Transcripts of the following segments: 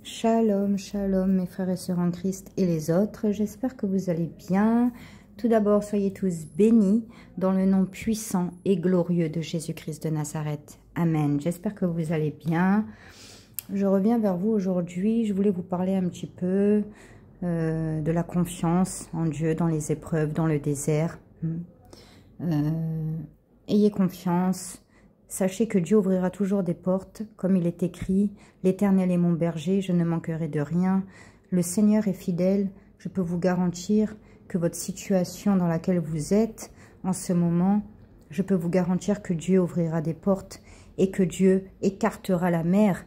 Shalom, shalom mes frères et sœurs en Christ et les autres, j'espère que vous allez bien. Tout d'abord, soyez tous bénis dans le nom puissant et glorieux de Jésus-Christ de Nazareth. Amen. J'espère que vous allez bien. Je reviens vers vous aujourd'hui, je voulais vous parler un petit peu de la confiance en Dieu dans les épreuves, dans le désert. Ayez confiance. Sachez que Dieu ouvrira toujours des portes, comme il est écrit, « L'Éternel est mon berger, je ne manquerai de rien. Le Seigneur est fidèle, je peux vous garantir que votre situation dans laquelle vous êtes en ce moment, je peux vous garantir que Dieu ouvrira des portes et que Dieu écartera la mer,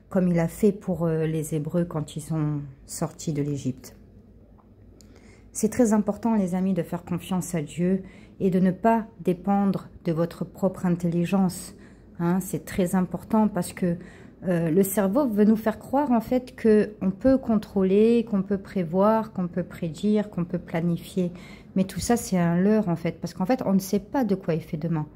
comme il a fait pour les Hébreux quand ils sont sortis de l'Égypte. » C'est très important, les amis, de faire confiance à Dieu et de ne pas dépendre de votre propre intelligence. C'est très important parce que le cerveau veut nous faire croire en fait qu'on peut contrôler, qu'on peut prévoir, qu'on peut prédire, qu'on peut planifier. Mais tout ça, c'est un leurre en fait, parce qu'en fait, on ne sait pas de quoi il fait demain.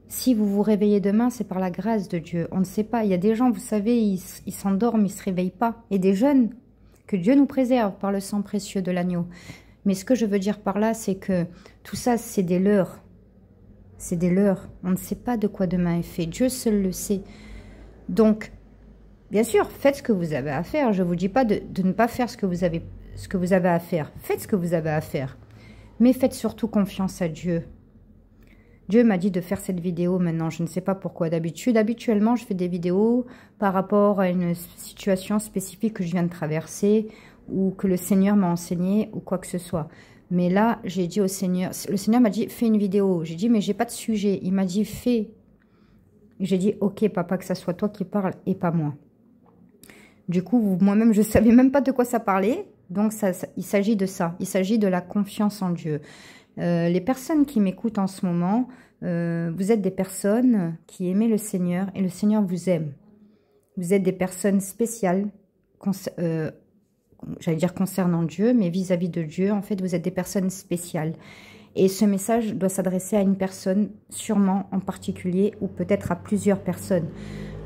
Si vous vous réveillez demain, c'est par la grâce de Dieu. On ne sait pas. Il y a des gens, vous savez, ils s'endorment, ils ne se réveillent pas. Et des jeunes, que Dieu nous préserve par le sang précieux de l'agneau. Mais ce que je veux dire par là, c'est que tout ça, c'est des leurres. C'est des leurres. On ne sait pas de quoi demain est fait. Dieu seul le sait. Donc, bien sûr, faites ce que vous avez à faire. Je ne vous dis pas de ne pas faire ce que vous avez à faire. Faites ce que vous avez à faire. Mais faites surtout confiance à Dieu. Dieu m'a dit de faire cette vidéo maintenant, je ne sais pas pourquoi. Habituellement, je fais des vidéos par rapport à une situation spécifique que je viens de traverser ou que le Seigneur m'a enseigné ou quoi que ce soit. Mais là, j'ai dit au Seigneur, le Seigneur m'a dit, fais une vidéo. J'ai dit, mais j'ai pas de sujet. Il m'a dit, fais. J'ai dit, ok papa, que ça soit toi qui parles et pas moi. Du coup, moi-même, je savais même pas de quoi ça parlait. Donc, il s'agit de ça. Il s'agit de la confiance en Dieu. Les personnes qui m'écoutent en ce moment, vous êtes des personnes qui aimez le Seigneur et le Seigneur vous aime. Vous êtes des personnes spéciales, j'allais dire concernant Dieu, mais vis-à-vis de Dieu, en fait, vous êtes des personnes spéciales. Et ce message doit s'adresser à une personne, sûrement en particulier, ou peut-être à plusieurs personnes.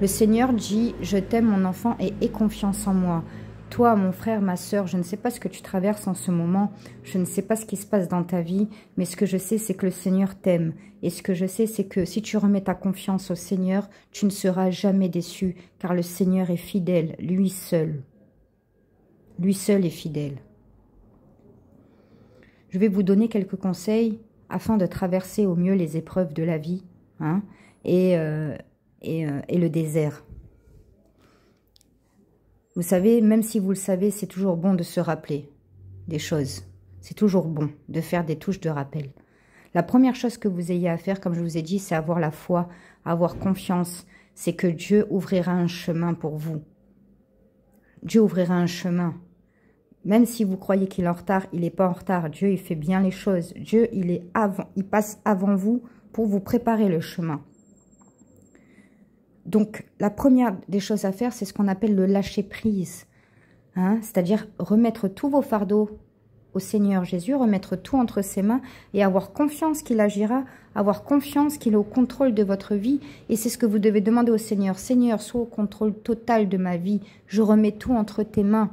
Le Seigneur dit, je t'aime mon enfant et aie confiance en moi. Toi, mon frère, ma sœur, je ne sais pas ce que tu traverses en ce moment, je ne sais pas ce qui se passe dans ta vie, mais ce que je sais, c'est que le Seigneur t'aime. Et ce que je sais, c'est que si tu remets ta confiance au Seigneur, tu ne seras jamais déçu, car le Seigneur est fidèle, lui seul. Lui seul est fidèle. Je vais vous donner quelques conseils afin de traverser au mieux les épreuves de la vie et le désert. Vous savez, même si vous le savez, c'est toujours bon de se rappeler des choses. C'est toujours bon de faire des touches de rappel. La première chose que vous ayez à faire, comme je vous ai dit, c'est avoir la foi, avoir confiance. C'est que Dieu ouvrira un chemin pour vous. Dieu ouvrira un chemin. Même si vous croyez qu'il est en retard, il n'est pas en retard. Dieu, il fait bien les choses. Dieu, il passe avant vous pour vous préparer le chemin. Donc, la première des choses à faire, c'est ce qu'on appelle le lâcher-prise. C'est-à-dire remettre tous vos fardeaux au Seigneur Jésus, remettre tout entre ses mains et avoir confiance qu'il agira, avoir confiance qu'il est au contrôle de votre vie. Et c'est ce que vous devez demander au Seigneur. Seigneur, sois au contrôle total de ma vie. Je remets tout entre tes mains.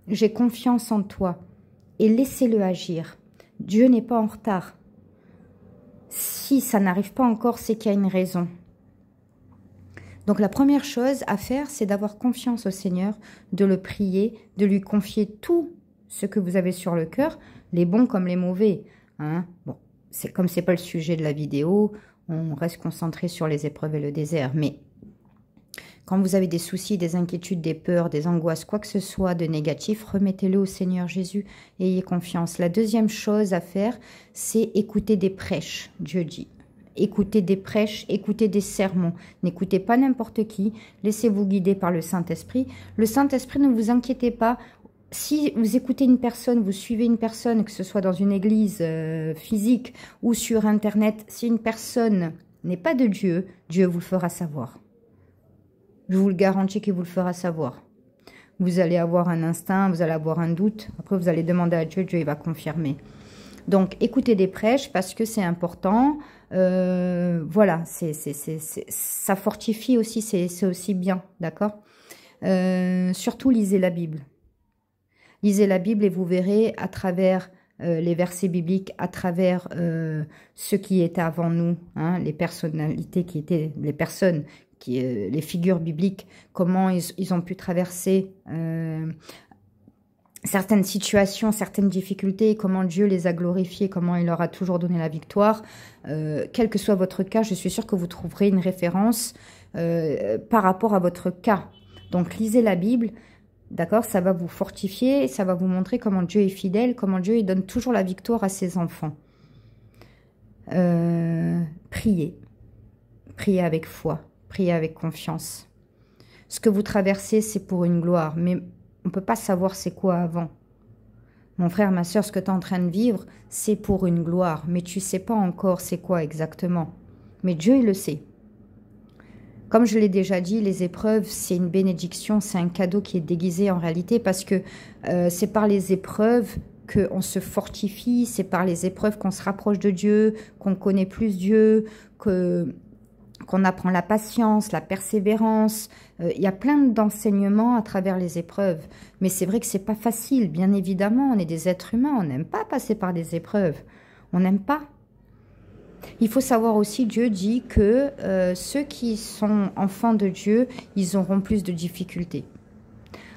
J'ai confiance en toi. Et laissez-le agir. Dieu n'est pas en retard. Si ça n'arrive pas encore, c'est qu'il y a une raison. Donc la première chose à faire, c'est d'avoir confiance au Seigneur, de le prier, de lui confier tout ce que vous avez sur le cœur, les bons comme les mauvais. Bon, comme c'est pas le sujet de la vidéo, on reste concentré sur les épreuves et le désert. Mais quand vous avez des soucis, des inquiétudes, des peurs, des angoisses, quoi que ce soit de négatif, remettez-le au Seigneur Jésus et ayez confiance. La deuxième chose à faire, c'est écouter des prêches, Dieu dit. Écoutez des prêches, écoutez des sermons. N'écoutez pas n'importe qui. Laissez-vous guider par le Saint-Esprit. Le Saint-Esprit, ne vous inquiétez pas. Si vous écoutez une personne, vous suivez une personne, que ce soit dans une église physique ou sur Internet, si une personne n'est pas de Dieu, Dieu vous le fera savoir. Je vous le garantis qu'il vous le fera savoir. Vous allez avoir un instinct, vous allez avoir un doute. Après, vous allez demander à Dieu, Dieu il va confirmer. Donc, écoutez des prêches parce que c'est important. Voilà, ça fortifie aussi, c'est aussi bien, d'accord? Surtout, lisez la Bible. Lisez la Bible et vous verrez à travers les versets bibliques, à travers ceux qui étaient avant nous, hein, les personnalités qui étaient, les personnes, les figures bibliques, comment ils ont pu traverser certaines situations, certaines difficultés, comment Dieu les a glorifiés, comment il leur a toujours donné la victoire. Quel que soit votre cas, je suis sûre que vous trouverez une référence par rapport à votre cas. Donc, lisez la Bible, d'accord? Ça va vous fortifier, ça va vous montrer comment Dieu est fidèle, comment Dieu il donne toujours la victoire à ses enfants. Priez. Priez avec foi, priez avec confiance. Ce que vous traversez, c'est pour une gloire, mais on ne peut pas savoir c'est quoi avant. Mon frère, ma soeur, ce que tu es en train de vivre, c'est pour une gloire. Mais tu ne sais pas encore c'est quoi exactement. Mais Dieu, il le sait. Comme je l'ai déjà dit, les épreuves, c'est une bénédiction, c'est un cadeau qui est déguisé en réalité parce que c'est par les épreuves qu'on se fortifie, c'est par les épreuves qu'on se rapproche de Dieu, qu'on connaît plus Dieu, qu'on apprend la patience, la persévérance. Il y a plein d'enseignements à travers les épreuves. Mais c'est vrai que c'est pas facile, bien évidemment. On est des êtres humains, on n'aime pas passer par des épreuves. On n'aime pas. Il faut savoir aussi, Dieu dit que ceux qui sont enfants de Dieu, ils auront plus de difficultés.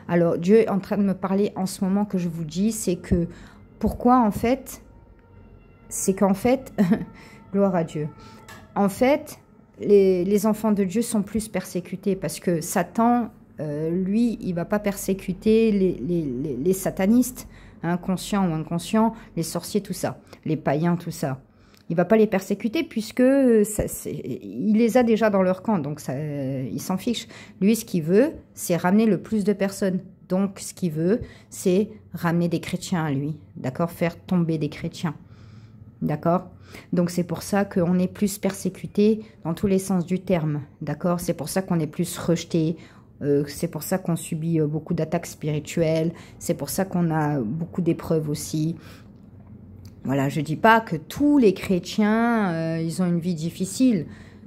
Alors, Dieu est en train de me parler en ce moment que je vous dis, c'est que, pourquoi en fait, c'est qu'en fait, gloire à Dieu, en fait, les enfants de Dieu sont plus persécutés parce que Satan, lui, il ne va pas persécuter les satanistes, hein, conscients ou inconscients, les sorciers, tout ça, les païens, tout ça. Il ne va pas les persécuter puisque il les a déjà dans leur camp, donc ça, il s'en fiche. Lui, ce qu'il veut, c'est ramener le plus de personnes. Donc, ce qu'il veut, c'est ramener des chrétiens à lui, d'accord? Faire tomber des chrétiens, d'accord? Donc, c'est pour ça qu'on est plus persécuté dans tous les sens du terme, d'accord? C'est pour ça qu'on est plus rejeté, c'est pour ça qu'on subit beaucoup d'attaques spirituelles, c'est pour ça qu'on a beaucoup d'épreuves aussi. Voilà, je ne dis pas que tous les chrétiens, ils ont une vie difficile,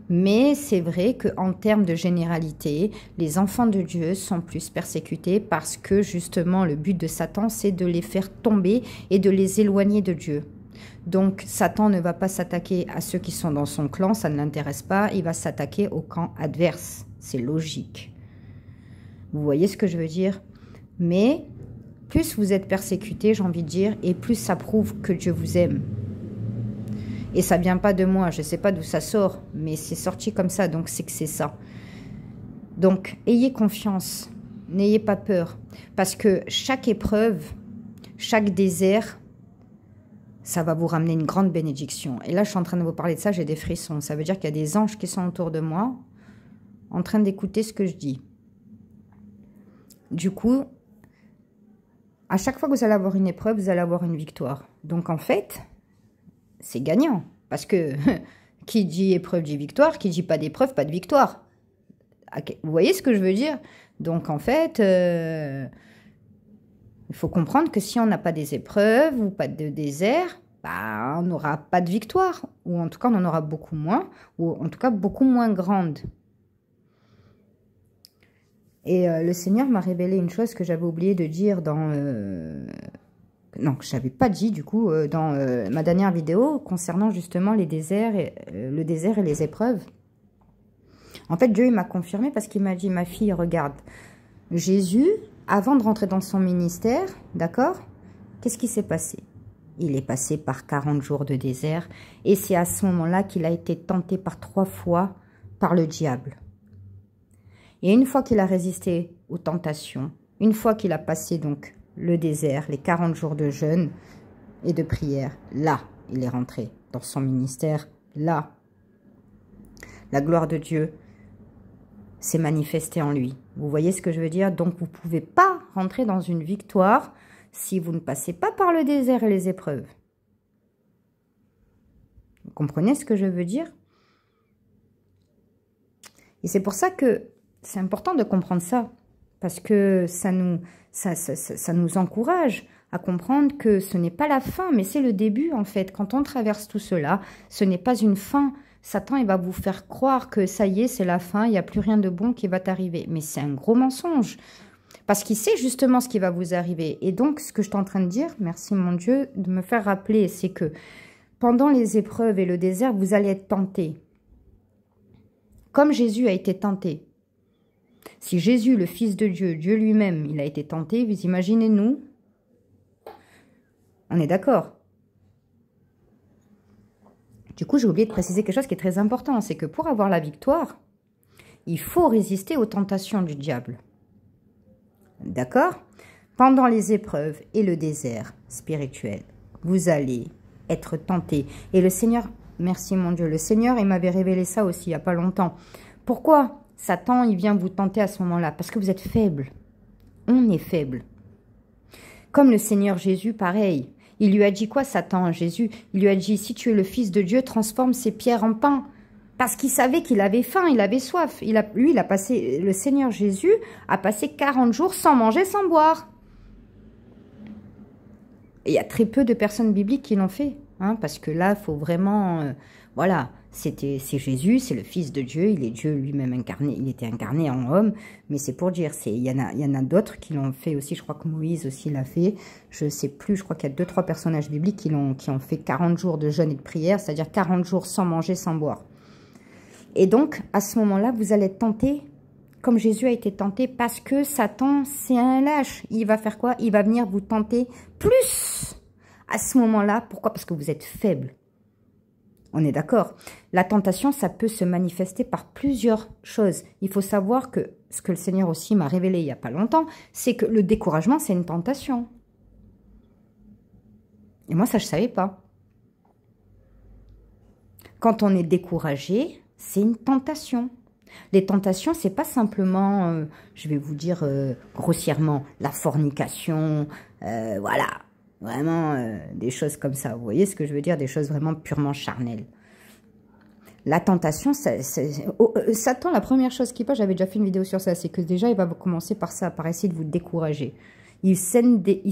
mais c'est vrai qu'en termes de généralité, les enfants de Dieu sont plus persécutés parce que justement le but de Satan, c'est de les faire tomber et de les éloigner de Dieu. Donc Satan ne va pas s'attaquer à ceux qui sont dans son clan, ça ne l'intéresse pas, il va s'attaquer au camp adverse, c'est logique. Vous voyez ce que je veux dire? Mais plus vous êtes persécutés, j'ai envie de dire, et plus ça prouve que Dieu vous aime. Et ça vient pas de moi, je ne sais pas d'où ça sort, mais c'est sorti comme ça, donc c'est que c'est ça. Donc, ayez confiance, n'ayez pas peur, parce que chaque épreuve, chaque désert, ça va vous ramener une grande bénédiction. Et là, je suis en train de vous parler de ça, j'ai des frissons. Ça veut dire qu'il y a des anges qui sont autour de moi, en train d'écouter ce que je dis. Du coup, à chaque fois que vous allez avoir une épreuve, vous allez avoir une victoire. Donc, en fait, c'est gagnant. Parce que qui dit épreuve dit victoire, qui dit pas d'épreuve, pas de victoire. Vous voyez ce que je veux dire? Donc, en fait, il faut comprendre que si on n'a pas des épreuves ou pas de désert, bah, on n'aura pas de victoire. Ou en tout cas, on en aura beaucoup moins. Ou en tout cas, beaucoup moins grande. Et le Seigneur m'a révélé une chose que j'avais oublié de dire dans... non, que je n'avais pas dit du coup dans ma dernière vidéo concernant justement les déserts le désert et les épreuves. En fait, Dieu m'a confirmé parce qu'il m'a dit, ma fille, regarde, Jésus, avant de rentrer dans son ministère, d'accord, qu'est-ce qui s'est passé? Il est passé par 40 jours de désert et c'est à ce moment-là qu'il a été tenté par 3 fois par le diable. Et une fois qu'il a résisté aux tentations, une fois qu'il a passé donc le désert, les 40 jours de jeûne et de prière, là, il est rentré dans son ministère, là, la gloire de Dieu s'est manifestée en lui. Vous voyez ce que je veux dire? Donc, vous ne pouvez pas rentrer dans une victoire si vous ne passez pas par le désert et les épreuves. Vous comprenez ce que je veux dire? Et c'est pour ça que c'est important de comprendre ça, parce que ça nous encourage à comprendre que ce n'est pas la fin, mais c'est le début en fait. Quand on traverse tout cela, ce n'est pas une fin, Satan, il va vous faire croire que ça y est, c'est la fin, il n'y a plus rien de bon qui va t'arriver. Mais c'est un gros mensonge. Parce qu'il sait justement ce qui va vous arriver. Et donc, ce que je suis en train de dire, merci mon Dieu, de me faire rappeler, c'est que pendant les épreuves et le désert, vous allez être tentés. Comme Jésus a été tenté. Si Jésus, le Fils de Dieu, Dieu lui-même, il a été tenté, vous imaginez nous? On est d'accord? Du coup, j'ai oublié de préciser quelque chose qui est très important, c'est que pour avoir la victoire, il faut résister aux tentations du diable. D'accord? Pendant les épreuves et le désert spirituel, vous allez être tenté. Et le Seigneur, merci mon Dieu, le Seigneur, il m'avait révélé ça aussi il n'y a pas longtemps. Pourquoi Satan, il vient vous tenter à ce moment-là? Parce que vous êtes faible. On est faible. Comme le Seigneur Jésus, pareil. Il lui a dit quoi, Satan, Jésus? Il lui a dit, si tu es le Fils de Dieu, transforme ces pierres en pain. Parce qu'il savait qu'il avait faim, il avait soif. Le Seigneur Jésus a passé 40 jours sans manger, sans boire. Et il y a très peu de personnes bibliques qui l'ont fait. Hein, parce que là, il faut vraiment... voilà, c'est Jésus, c'est le Fils de Dieu, il est Dieu lui-même incarné, il était incarné en homme. Mais c'est pour dire, il y en a d'autres qui l'ont fait aussi. Je crois que Moïse aussi l'a fait. Je ne sais plus, je crois qu'il y a 2-3 personnages bibliques qui ont fait 40 jours de jeûne et de prière, c'est-à-dire 40 jours sans manger, sans boire. Et donc, à ce moment-là, vous allez être tenté, comme Jésus a été tenté, parce que Satan, c'est un lâche. Il va faire quoi? Il va venir vous tenter plus. À ce moment-là, pourquoi? Parce que vous êtes faible. On est d'accord? La tentation, ça peut se manifester par plusieurs choses. Il faut savoir que, ce que le Seigneur aussi m'a révélé il n'y a pas longtemps, c'est que le découragement, c'est une tentation. Et moi, ça, je ne savais pas. Quand on est découragé, c'est une tentation. Les tentations, c'est pas simplement, je vais vous dire grossièrement, la fornication, voilà, vraiment des choses comme ça. Vous voyez ce que je veux dire? Des choses vraiment purement charnelles. La tentation, Satan, la première chose qu'il passe, j'avais déjà fait une vidéo sur ça, c'est que déjà, il va commencer par ça, par essayer de vous décourager. Il sème des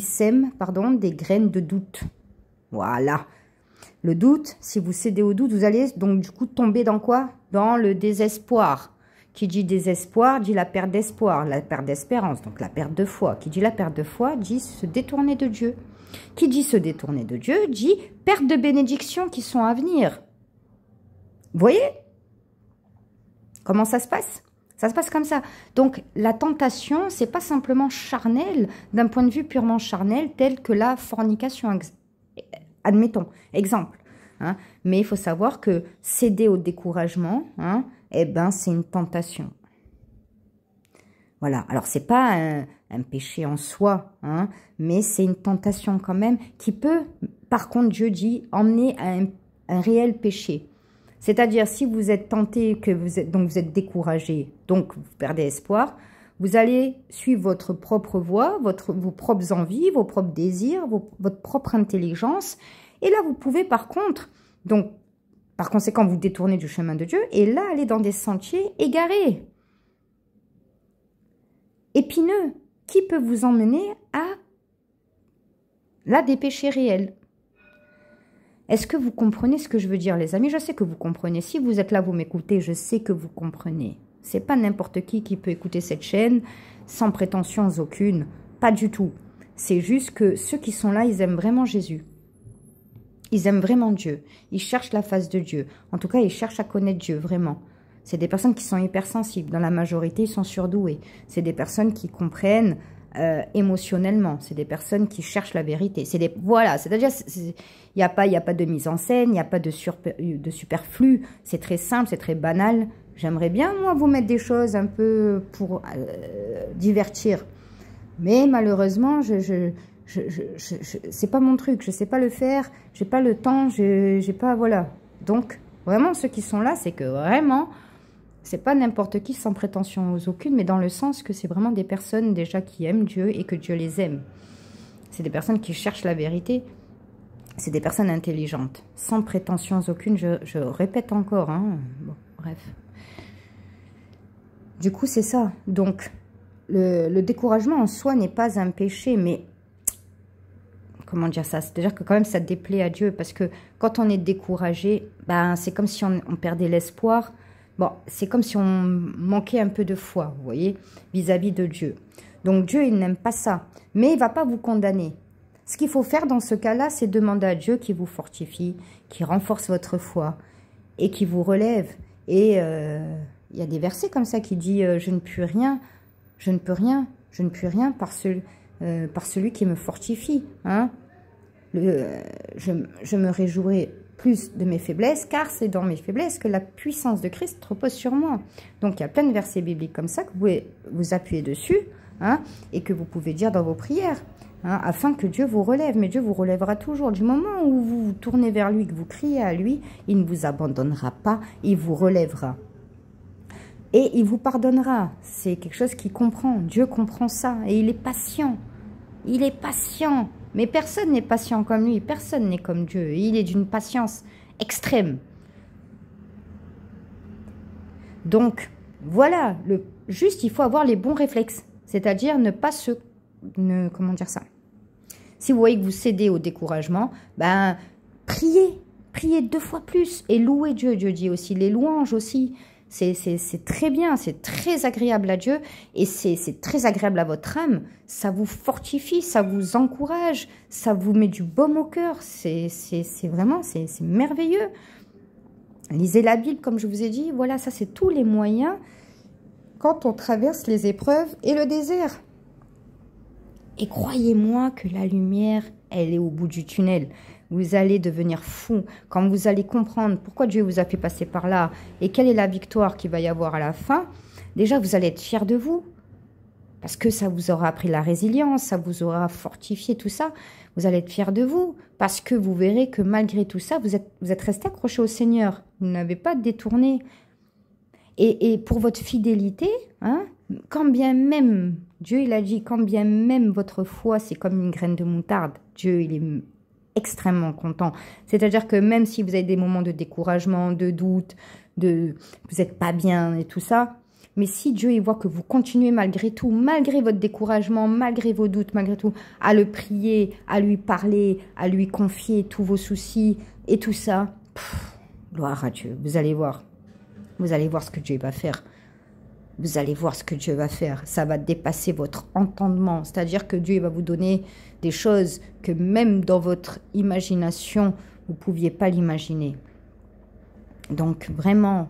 graines de doute. Voilà. Le doute, si vous cédez au doute, vous allez donc du coup tomber dans quoi? Dans le désespoir. Qui dit désespoir, dit la perte d'espoir, la perte d'espérance, donc la perte de foi. Qui dit la perte de foi, dit se détourner de Dieu. Qui dit se détourner de Dieu, dit perte de bénédictions qui sont à venir. Vous voyez comment ça se passe? Ça se passe comme ça. Donc, la tentation, c'est pas simplement charnel, d'un point de vue purement charnel, tel que la fornication. Admettons, exemple. Hein, mais il faut savoir que céder au découragement, hein, eh ben, c'est une tentation. Voilà. Alors, c'est pas un péché en soi, hein, mais c'est une tentation quand même qui peut, par contre, Dieu dit, emmener à un réel péché. C'est-à-dire, si vous êtes tenté, que vous êtes découragé, donc vous perdez espoir, vous allez suivre votre propre voie, vos propres envies, vos propres désirs, votre propre intelligence. Et là, vous pouvez par contre, donc par conséquent, vous détourner du chemin de Dieu et là, aller dans des sentiers égarés, épineux, qui peut vous emmener à là des péchés réels. Est-ce que vous comprenez ce que je veux dire, les amis? Je sais que vous comprenez. Si vous êtes là, vous m'écoutez, je sais que vous comprenez. C'est pas n'importe qui peut écouter cette chaîne sans prétentions aucune. Pas du tout. C'est juste que ceux qui sont là, ils aiment vraiment Jésus. Ils aiment vraiment Dieu. Ils cherchent la face de Dieu. En tout cas, ils cherchent à connaître Dieu, vraiment. C'est des personnes qui sont hypersensibles. Dans la majorité, ils sont surdoués. C'est des personnes qui comprennent émotionnellement. C'est des personnes qui cherchent la vérité. Voilà, c'est-à-dire, il n'y a pas de mise en scène, il n'y a pas de superflu. C'est très simple, c'est très banal. J'aimerais bien, moi, vous mettre des choses un peu pour divertir. Mais malheureusement, c'est pas mon truc. Je sais pas le faire. J'ai pas le temps. J'ai pas, voilà. Donc, vraiment, ceux qui sont là, c'est que vraiment, c'est pas n'importe qui sans prétention aucune, mais dans le sens que c'est vraiment des personnes déjà qui aiment Dieu et que Dieu les aime. C'est des personnes qui cherchent la vérité. C'est des personnes intelligentes, sans prétention aucune. Je répète encore. Hein. Bon, bref. Du coup, c'est ça. Donc, le découragement en soi n'est pas un péché, mais comment dire ça, c'est-à-dire que quand même ça déplaît à Dieu, parce que quand on est découragé, ben, c'est comme si on perdait l'espoir. Bon, c'est comme si on manquait un peu de foi, vous voyez, vis-à-vis de Dieu. Donc Dieu, il n'aime pas ça, mais il ne va pas vous condamner. Ce qu'il faut faire dans ce cas-là, c'est demander à Dieu qui vous fortifie, qui renforce votre foi et qui vous relève. Et il y a des versets comme ça qui disent je ne puis rien, je ne peux rien, je ne puis rien par celui qui me fortifie. Hein. Je me réjouirai plus de mes faiblesses, car c'est dans mes faiblesses que la puissance de Christ repose sur moi. Donc il y a plein de versets bibliques comme ça que vous pouvez vous appuyer dessus, hein, et que vous pouvez dire dans vos prières, hein, afin que Dieu vous relève. Mais Dieu vous relèvera toujours. Du moment où vous vous tournez vers lui, que vous criez à lui, il ne vous abandonnera pas, il vous relèvera. Et il vous pardonnera. C'est quelque chose qu'il comprend. Dieu comprend ça. Et il est patient. Il est patient. Mais personne n'est patient comme lui. Personne n'est comme Dieu. Il est d'une patience extrême. Donc, voilà. Juste, il faut avoir les bons réflexes. C'est-à-dire ne pas se... comment dire ça? Si vous voyez que vous cédez au découragement, ben, priez. Priez 2 fois plus. Et louez Dieu. Dieu dit aussi les louanges aussi. C'est très bien, c'est très agréable à Dieu et c'est très agréable à votre âme. Ça vous fortifie, ça vous encourage, ça vous met du baume au cœur. C'est vraiment, c'est merveilleux. Lisez la Bible, comme je vous ai dit. Voilà, ça c'est tous les moyens quand on traverse les épreuves et le désert. Et croyez-moi que la lumière, elle est au bout du tunnel. Vous allez devenir fou quand vous allez comprendre pourquoi Dieu vous a fait passer par là et quelle est la victoire qu'il va y avoir à la fin. Déjà, vous allez être fiers de vous parce que ça vous aura appris la résilience, ça vous aura fortifié tout ça. Vous allez être fiers de vous parce que vous verrez que malgré tout ça, vous êtes resté accroché au Seigneur. Vous n'avez pas détourné. Et pour votre fidélité, hein, quand bien même, Dieu il a dit, quand bien même votre foi, c'est comme une graine de moutarde, Dieu il est extrêmement content. C'est-à-dire que même si vous avez des moments de découragement, de doute, vous n'êtes pas bien et tout ça, mais si Dieu il voit que vous continuez malgré tout, malgré votre découragement, malgré vos doutes, malgré tout, à le prier, à lui parler, à lui confier tous vos soucis et tout ça, gloire à Dieu, vous allez voir. Vous allez voir ce que Dieu va faire. Vous allez voir ce que Dieu va faire. Ça va dépasser votre entendement. C'est-à-dire que Dieu va vous donner des choses que même dans votre imagination, vous ne pouviez pas l'imaginer. Donc vraiment,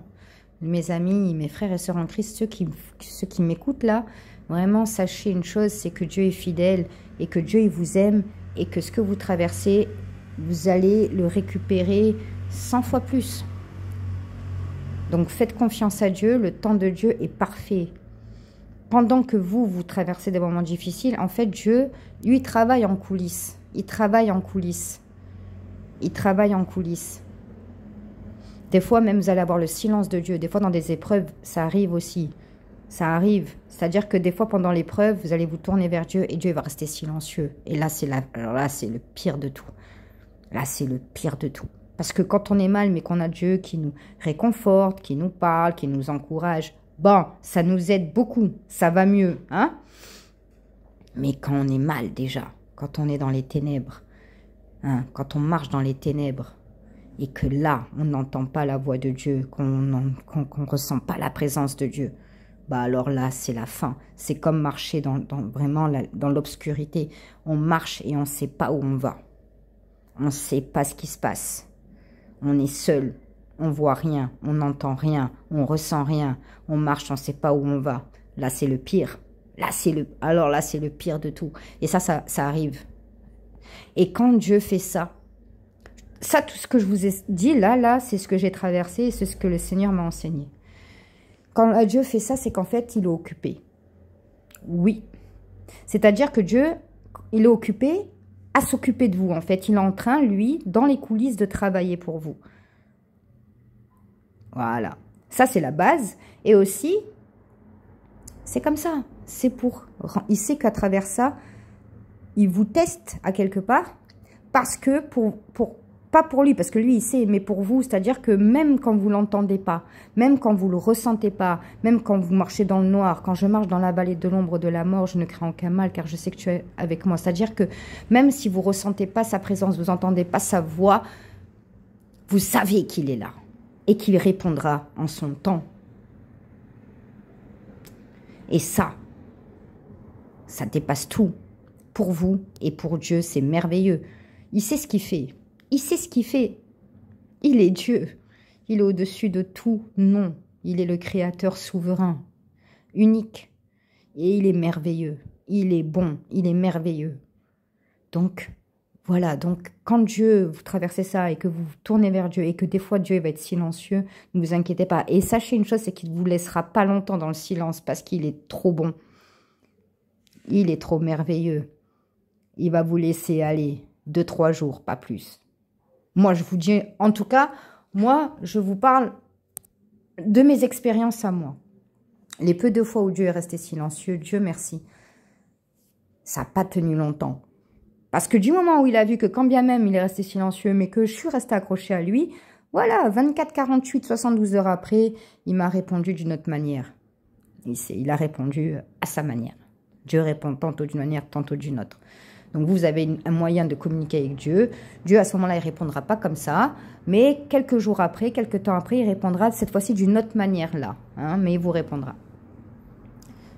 mes amis, mes frères et sœurs en Christ, ceux qui m'écoutent là, vraiment sachez une chose, c'est que Dieu est fidèle et que Dieu il vous aime et que ce que vous traversez, vous allez le récupérer 100 fois plus. Donc faites confiance à Dieu, le temps de Dieu est parfait. Pendant que vous traversez des moments difficiles, en fait Dieu, lui, travaille en coulisses. Il travaille en coulisses. Il travaille en coulisses. Des fois même vous allez avoir le silence de Dieu. Des fois dans des épreuves, ça arrive aussi. Ça arrive. C'est-à-dire que des fois pendant l'épreuve, vous allez vous tourner vers Dieu et Dieu va rester silencieux. Et là, c'est le pire de tout. Là, c'est le pire de tout. Parce que quand on est mal, mais qu'on a Dieu qui nous réconforte, qui nous parle, qui nous encourage, bon, ça nous aide beaucoup, ça va mieux, hein? Mais quand on est mal déjà, quand on est dans les ténèbres, hein, quand on marche dans les ténèbres, et que là, on n'entend pas la voix de Dieu, qu'on ne ressent pas la présence de Dieu, bah alors là, c'est la fin. C'est comme marcher vraiment dans l'obscurité. On marche et on ne sait pas où on va. On ne sait pas ce qui se passe. On est seul, on voit rien, on n'entend rien, on ressent rien, on marche, on ne sait pas où on va. Là, c'est le pire. Alors là, c'est le pire de tout. Et ça arrive. Et quand Dieu fait ça, tout ce que je vous ai dit, là, c'est ce que j'ai traversé et c'est ce que le Seigneur m'a enseigné. Quand Dieu fait ça, c'est qu'en fait, il est occupé. Oui. C'est-à-dire que Dieu, il est occupé à s'occuper de vous, en fait. Il est en train, lui, dans les coulisses, de travailler pour vous. Voilà. Ça, c'est la base. Et aussi, c'est comme ça. C'est pour... Il sait qu'à travers ça, il vous teste à quelque part, parce que pas pour lui, parce que lui, il sait, mais pour vous, c'est-à-dire que même quand vous l'entendez pas, même quand vous le ressentez pas, même quand vous marchez dans le noir, quand je marche dans la vallée de l'ombre de la mort, je ne crains aucun mal, car je sais que tu es avec moi. C'est-à-dire que même si vous ressentez pas sa présence, vous entendez pas sa voix, vous savez qu'il est là et qu'il répondra en son temps. Et ça dépasse tout. Pour vous et pour Dieu, c'est merveilleux. Il sait ce qu'il fait. Il sait ce qu'il fait. Il est Dieu. Il est au-dessus de tout nom. Il est le Créateur souverain, unique. Et il est merveilleux. Il est bon. Il est merveilleux. Donc, voilà. Donc, quand Dieu, vous traversez ça et que vous vous tournez vers Dieu et que des fois Dieu va être silencieux, ne vous inquiétez pas. Et sachez une chose, c'est qu'il ne vous laissera pas longtemps dans le silence parce qu'il est trop bon. Il est trop merveilleux. Il va vous laisser aller 2-3 jours, pas plus. Moi, je vous dis, en tout cas, moi, je vous parle de mes expériences à moi. Les peu de fois où Dieu est resté silencieux, Dieu merci, ça n'a pas tenu longtemps. Parce que du moment où il a vu que quand bien même il est resté silencieux, mais que je suis restée accrochée à lui, voilà, 24, 48, 72 heures après, il m'a répondu d'une autre manière. Il a répondu à sa manière. Dieu répond tantôt d'une manière, tantôt d'une autre. Donc, vous avez un moyen de communiquer avec Dieu. Dieu, à ce moment-là, il ne répondra pas comme ça. Mais quelques jours après, quelques temps après, il répondra cette fois-ci d'une autre manière là. Hein, mais il vous répondra.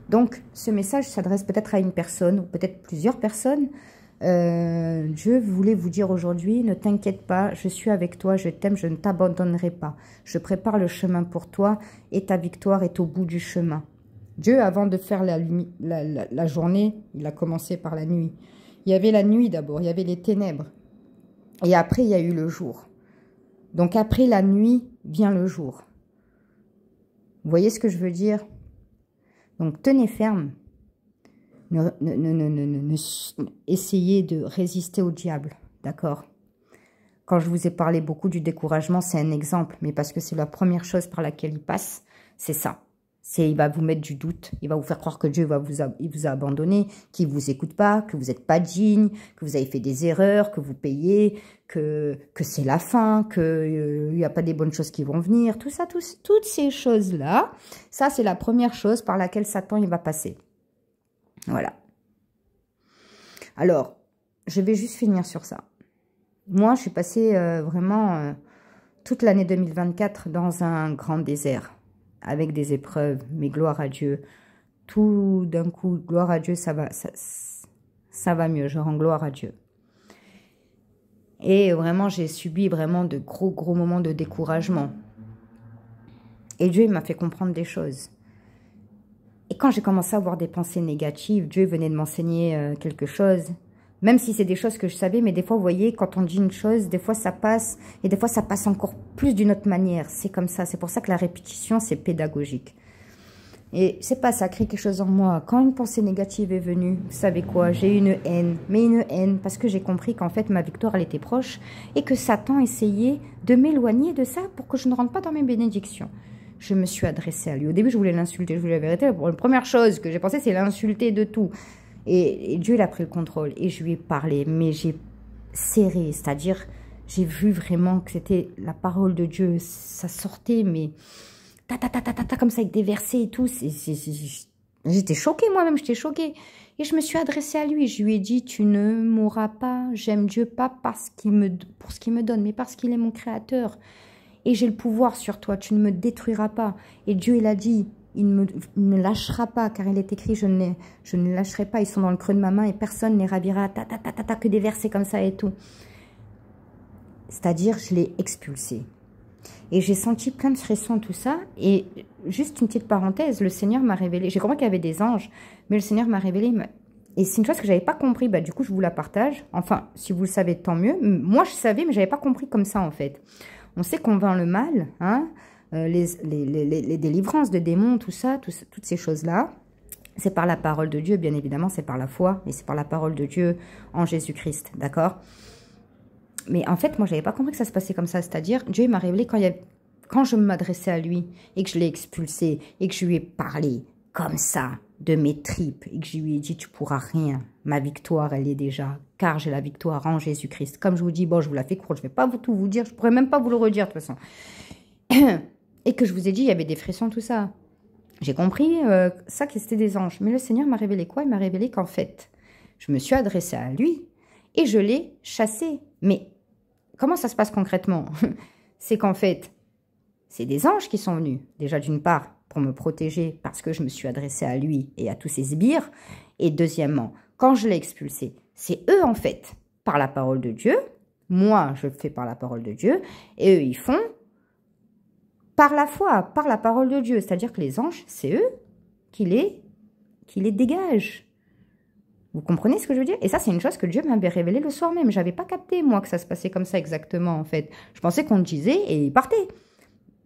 Donc, ce message s'adresse peut-être à une personne ou peut-être plusieurs personnes. Dieu voulait vous dire aujourd'hui, ne t'inquiète pas, je suis avec toi, je t'aime, je ne t'abandonnerai pas. Je prépare le chemin pour toi et ta victoire est au bout du chemin. Dieu, avant de faire la journée, il a commencé par la nuit. Il y avait la nuit d'abord, il y avait les ténèbres. Et après, il y a eu le jour. Donc après la nuit, vient le jour. Vous voyez ce que je veux dire? Donc tenez ferme. Essayez de résister au diable, d'accord? Quand je vous ai parlé beaucoup du découragement, c'est un exemple. Mais parce que c'est la première chose par laquelle il passe, c'est ça. Il va vous mettre du doute, il va vous faire croire que Dieu il vous a abandonné, qu'il ne vous écoute pas, que vous n'êtes pas digne, que vous avez fait des erreurs, que vous payez, que c'est la fin, qu'il n'y a pas des bonnes choses qui vont venir. Tout ça, toutes ces choses-là, ça c'est la première chose par laquelle Satan il va passer. Voilà. Alors, je vais juste finir sur ça. Moi, je suis passée vraiment toute l'année 2024 dans un grand désert. Avec des épreuves, mais gloire à Dieu. Tout d'un coup, gloire à Dieu, ça va mieux, je rends gloire à Dieu. Et vraiment, j'ai subi vraiment de gros moments de découragement. Et Dieu m'a fait comprendre des choses. Et quand j'ai commencé à avoir des pensées négatives, Dieu venait de m'enseigner quelque chose. Même si c'est des choses que je savais, mais des fois, vous voyez, quand on dit une chose, des fois ça passe, et des fois ça passe encore plus d'une autre manière. C'est comme ça, c'est pour ça que la répétition, c'est pédagogique. Et c'est pas, ça crée quelque chose en moi. Quand une pensée négative est venue, vous savez quoi, j'ai une haine. Mais une haine, parce que j'ai compris qu'en fait, ma victoire, elle était proche, et que Satan essayait de m'éloigner de ça pour que je ne rentre pas dans mes bénédictions. Je me suis adressée à lui. Au début, je voulais l'insulter, je voulais la vérité. La première chose que j'ai pensé, c'est l'insulter de tout. Et Dieu, il a pris le contrôle. Et je lui ai parlé, mais j'ai serré. C'est-à-dire, j'ai vu vraiment que c'était la parole de Dieu. Ça sortait, mais comme ça, avec des versets et tout. J'étais choquée, moi-même, j'étais choquée. Et je me suis adressée à lui. Je lui ai dit, tu ne mourras pas. J'aime Dieu pas pour ce qu'il me donne, mais parce qu'il est mon créateur. Et j'ai le pouvoir sur toi. Tu ne me détruiras pas. Et Dieu, il a dit... Il ne lâchera pas, car il est écrit, je ne lâcherai pas, ils sont dans le creux de ma main et personne ne les ravira, que des versets comme ça et tout. C'est-à-dire, je l'ai expulsé. Et j'ai senti plein de frissons, tout ça. Et juste une petite parenthèse, le Seigneur m'a révélé, j'ai compris qu'il y avait des anges, mais le Seigneur m'a révélé, et c'est une chose que je n'avais pas compris, du coup je vous la partage. Enfin, si vous le savez, tant mieux. Moi, je savais, mais je n'avais pas compris comme ça, en fait. On sait qu'on vainc le mal, hein, les délivrances de démons, tout ça, toutes ces choses-là, c'est par la parole de Dieu, bien évidemment, c'est par la foi, et c'est par la parole de Dieu en Jésus-Christ, d'accord? Mais en fait, moi, je n'avais pas compris que ça se passait comme ça, c'est-à-dire, Dieu m'a révélé quand je m'adressais à lui, et que je l'ai expulsé, et que je lui ai parlé, comme ça de mes tripes et que je lui ai dit, tu pourras rien. Ma victoire, elle est déjà, car j'ai la victoire en Jésus-Christ. Comme je vous dis, bon, je vous la fais courte, je ne vais pas tout vous dire, je ne pourrais même pas vous le redire de toute façon. Et que je vous ai dit, il y avait des frissons, tout ça. J'ai compris ça, que c'était des anges. Mais le Seigneur m'a révélé quoi? Il m'a révélé qu'en fait, je me suis adressée à lui et je l'ai chassé. Mais comment ça se passe concrètement? C'est qu'en fait, c'est des anges qui sont venus. Déjà, d'une part, pour me protéger parce que je me suis adressée à lui et à tous ses sbires. Et deuxièmement, quand je l'ai expulsé, c'est eux, en fait, par la parole de Dieu. Moi, je le fais par la parole de Dieu. Et eux, ils font par la foi, par la parole de Dieu. C'est-à-dire que les anges, c'est eux qui les dégagent. Vous comprenez ce que je veux dire? Et ça, c'est une chose que Dieu m'avait révélée le soir même. Je n'avais pas capté, moi, que ça se passait comme ça exactement, en fait. Je pensais qu'on disait et il partait.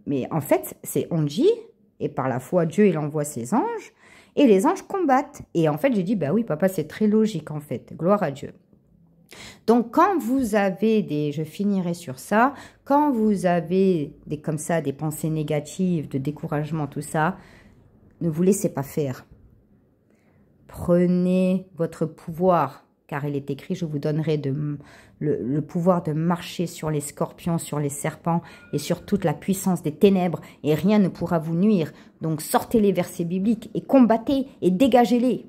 Mais en fait, c'est on dit, et par la foi, Dieu, il envoie ses anges, et les anges combattent. Et en fait, j'ai dit, bah oui, papa, c'est très logique, en fait. Gloire à Dieu. Donc, quand vous avez des, je finirai sur ça, quand vous avez des comme ça, des pensées négatives, de découragement, tout ça, ne vous laissez pas faire. Prenez votre pouvoir, car il est écrit, je vous donnerai le pouvoir de marcher sur les scorpions, sur les serpents et sur toute la puissance des ténèbres, et rien ne pourra vous nuire. Donc, sortez les versets bibliques et combattez et dégagez-les.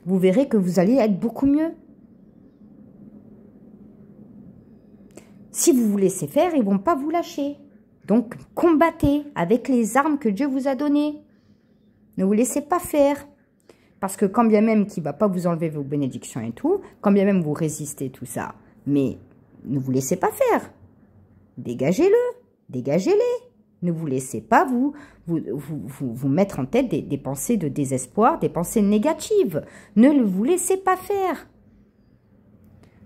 Vous verrez que vous allez être beaucoup mieux. Si vous vous laissez faire, ils ne vont pas vous lâcher. Donc, combattez avec les armes que Dieu vous a données. Ne vous laissez pas faire. Parce que quand bien même qu'il ne va pas vous enlever vos bénédictions et tout, quand bien même vous résistez tout ça, mais ne vous laissez pas faire. Dégagez-le, dégagez-les. Ne vous laissez pas vous mettre en tête des pensées de désespoir, des pensées négatives. Ne vous laissez pas faire.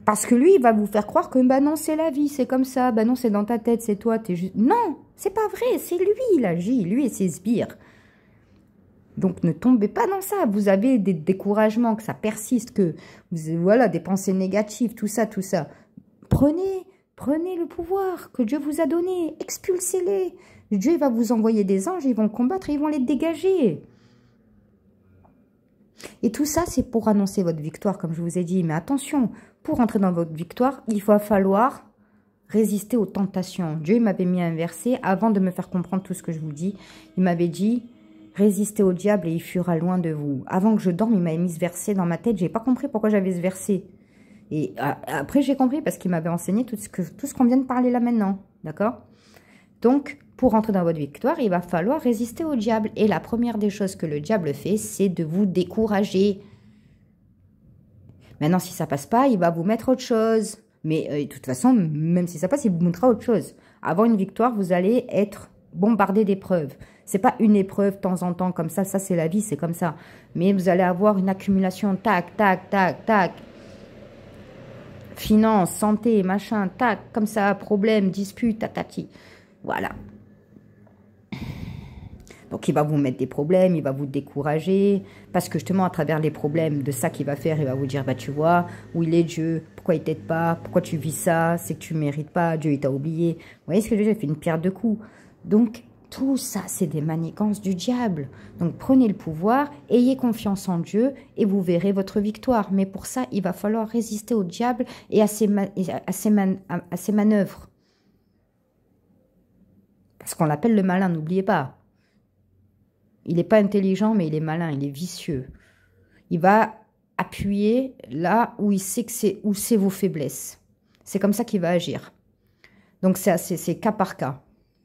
Parce que lui, il va vous faire croire que bah non, c'est la vie, c'est comme ça, bah non, c'est dans ta tête, c'est toi, t'es juste... Non, c'est pas vrai, c'est lui, il agit, lui et ses sbires. Donc, ne tombez pas dans ça. Vous avez des découragements, que ça persiste, que voilà, des pensées négatives, tout ça, tout ça. Prenez le pouvoir que Dieu vous a donné, expulsez-les. Dieu va vous envoyer des anges, ils vont combattre, ils vont les dégager. Et tout ça, c'est pour annoncer votre victoire, comme je vous ai dit. Mais attention, pour entrer dans votre victoire, il va falloir résister aux tentations. Dieu m'avait mis un verset, avant de me faire comprendre tout ce que je vous dis, il m'avait dit, résistez au diable et il fuira loin de vous. Avant que je dorme, il m'avait mis ce verset dans ma tête, j'ai pas compris pourquoi j'avais ce verset. Et après, j'ai compris parce qu'il m'avait enseigné tout ce qu'on vient de parler là maintenant, d'accord? Donc, pour entrer dans votre victoire, il va falloir résister au diable. Et la première des choses que le diable fait, c'est de vous décourager. Maintenant, si ça passe pas, il va vous mettre autre chose. Mais de toute façon, même si ça passe, il vous montrera autre chose. Avant une victoire, vous allez être bombardé d'épreuves. C'est pas une épreuve de temps en temps comme ça c'est la vie, c'est comme ça. Mais vous allez avoir une accumulation, tac, tac, tac, tac. Finances, santé, machin, tac, comme ça, problème, dispute, tatati. Voilà. Donc, il va vous mettre des problèmes, il va vous décourager. Parce que justement, à travers les problèmes de ça qu'il va faire, il va vous dire, bah tu vois, où il est Dieu, pourquoi il t'aide pas, pourquoi tu vis ça, c'est que tu mérites pas, Dieu il t'a oublié. Vous voyez ce que je veux dire, il fait une pierre deux coups. Donc, tout ça, c'est des manigances du diable. Donc, prenez le pouvoir, ayez confiance en Dieu et vous verrez votre victoire. Mais pour ça, il va falloir résister au diable et à ses manœuvres. Parce qu'on l'appelle le malin, n'oubliez pas. Il n'est pas intelligent, mais il est malin, il est vicieux. Il va appuyer là où il sait que c'est vos faiblesses. C'est comme ça qu'il va agir. Donc, c'est cas par cas.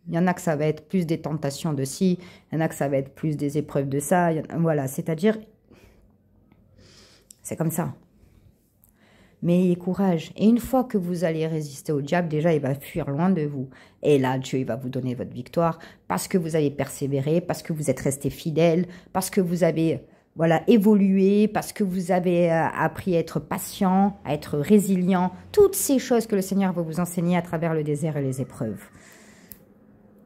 Il y en a que ça va être plus des tentations de ci, il y en a que ça va être plus des épreuves de ça. Voilà, c'est-à-dire, c'est comme ça. Mais ayez courage. Et une fois que vous allez résister au diable, déjà, il va fuir loin de vous. Et là, Dieu, il va vous donner votre victoire parce que vous avez persévéré, parce que vous êtes resté fidèle, parce que vous avez voilà, évolué, parce que vous avez appris à être patient, à être résilient. Toutes ces choses que le Seigneur va vous enseigner à travers le désert et les épreuves.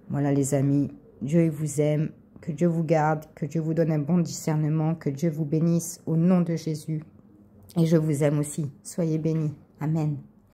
Voilà les amis, Dieu vous aime, que Dieu vous garde, que Dieu vous donne un bon discernement, que Dieu vous bénisse au nom de Jésus. Et je vous aime aussi, soyez bénis. Amen.